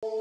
Assalamu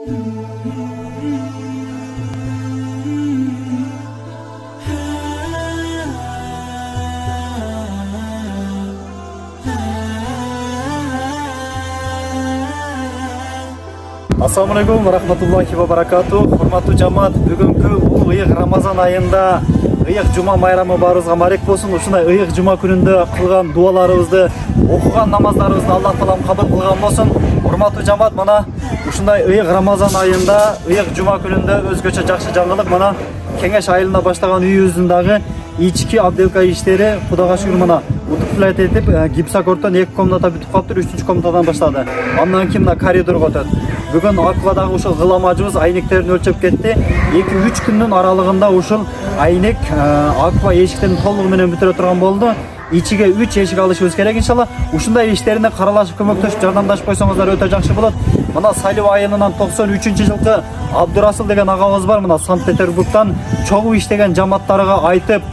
alaikum wa rahmatullahi wa barakatuh. Hurmatlı cemaat, bugünkü ıyık Ramazan ayında ıyık Cuma bayramı barızga marek bolsun. Ушундай ıyık Cuma gününde kılgan dualarыбызды, okugan namazlarыбызды Allah talam kabul kılgan bolsun. Hurmatlı cemaat, mana ушундай ıyık Ramazan ayında ıyık Cuma gününde özgöçe jakшы жаңылык, mana Kengeş ayında başlagan үйүбүздүн дагы içki abdelka işleri Kudaga şükür mana utuplayt etip Gipsakортон 2 комната бүтүп калыптыр, 3-cü комнатадан баштады. Андан кийин мына коридорго өтөт. Бүгүн Аквадагы ушул гыламажыбыз айнектерин өлчөп кетти. 2-3 күндүн аралыгында ушул айнек Аква эшиктерин толугу менен бүтүрө турган болду. İçige 3 eşik alışыбыз керек иншалла. Ушундай иштерине каралашып көмөктөшүп жардамдашып койсоңуздар өтө жакшы болот. Мына Салива айылынан 93-жылкы Абдурасыл деген агабыз бар. Мына Санкт-Петербургтан чогуу иштеген жаматтарга айтып,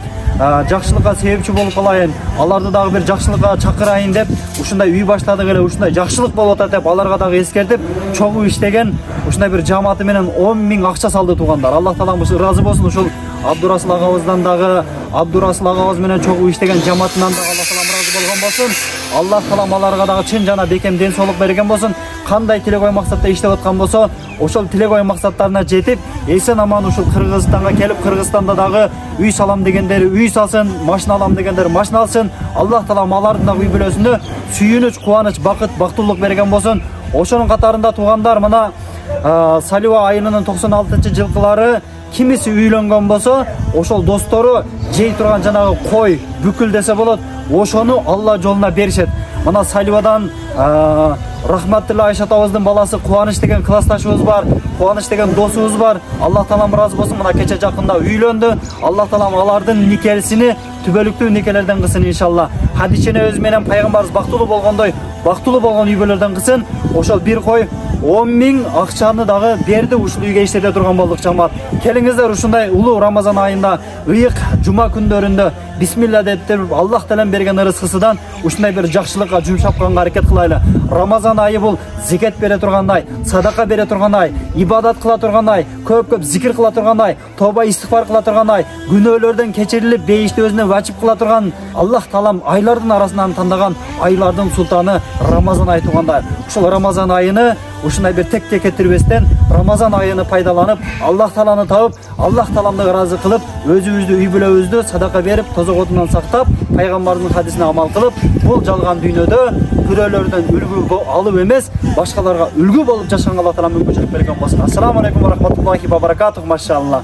жакшылыкка себепчи болуп калайын, аларды дагы бир жакшылыкка чакырайын деп, ушундай үй баштадык эле, ушундай жакшылык болуп атат деп, аларга дагы эскертип, чогуу иштеген ушундай бир жамааты менен 10 000 акча салды туугандар. Аллах таалам ыраазы болсун. Ушул Абдурасыл агабыздан дагы, Абдурасыл агабыз менен чогуу иштеген жамаатынан дагы Аллах таалам ыраазы болгон болсун. Аллах таалам аларга дагы чын жана бекем ден соолук берген болсун. Кандай тилек ой максатта иштеп аткан болсо, ошол тилек ой максаттарына жетип, эсен аман ушул Кыргызстанга келип, Кыргызстанда дагы үй салам дегендер үй салсын, машина алам дегендер машина алсын. Аллах таалам алардын дагы үй бүлөсүндө сүйүнүч, кубаныч, бакыт, бактылык берген болсун. Ошонун катарында туугандар, мына Салива айынын 96-жылкылары кимиси үйлөнгөн болсо, ошол достору жей турган жанагы кой, бүкүл десе болот, ошону Алла жолуна беришет. Мына Саливадан Рахматтылла Айшат абыздын баласы Кубаныч деген классташыбыз бар, Кубаныч деген досубуз бар. Аллах таалам ыраазы болсун. Мына кече жакында үйлөндү. Аллах таалам алардын никелисини түбөлүктүү никелерден кылсын иншалла. Хадичене өзү менен пайгамбарыбыз бактылуу болгондой, бактылуу болгон үй бүлөлөрдөн кылсын. Ошол бир кой 10 000 акчаны дагы берди, ушул үйгө иштете турган болдук жамаат. Келиңиздер ушундай улуу Рамазан айында ыйык Жума күндөрүндө бисмилла деп Аллах таалам берген ырыскысыдан ушундай бир жакшылыкка жумшапканга аракет кылайлы. Рамазан айы бул зекет бере турган ай, садака бере турган ай, ибадат кыла турган ай, көп зикир кыла турган ай, тоба истигфар кыла турган ай, күнөөлөрдөн кечирилип бейишти өзүнө вачип кыла турган Аллах таалам айлардын арасынан тандаган айлардын султаны Рамазан айы туугандар. Ушул Рамазан айыны ушундай бир текке кетирбестен Рамазан айыны пайдаланып, Аллах тааланы табып, Аллах тааламды ыраазы кылып, өзүбүздү, үй бүлөбүздү садака берип, тозок отунан сактап, пайгамбардын хадисине амал кылып, бул жалган дүйнөдө бирөөлөрдөн үлгү алып эмес, башкаларга үлгү болуп жашаганга Аллах таалам мүмкүнчүлүк берген болсун. Ассаламу алейкум ва рахматуллахи ва баракатух. Машалла.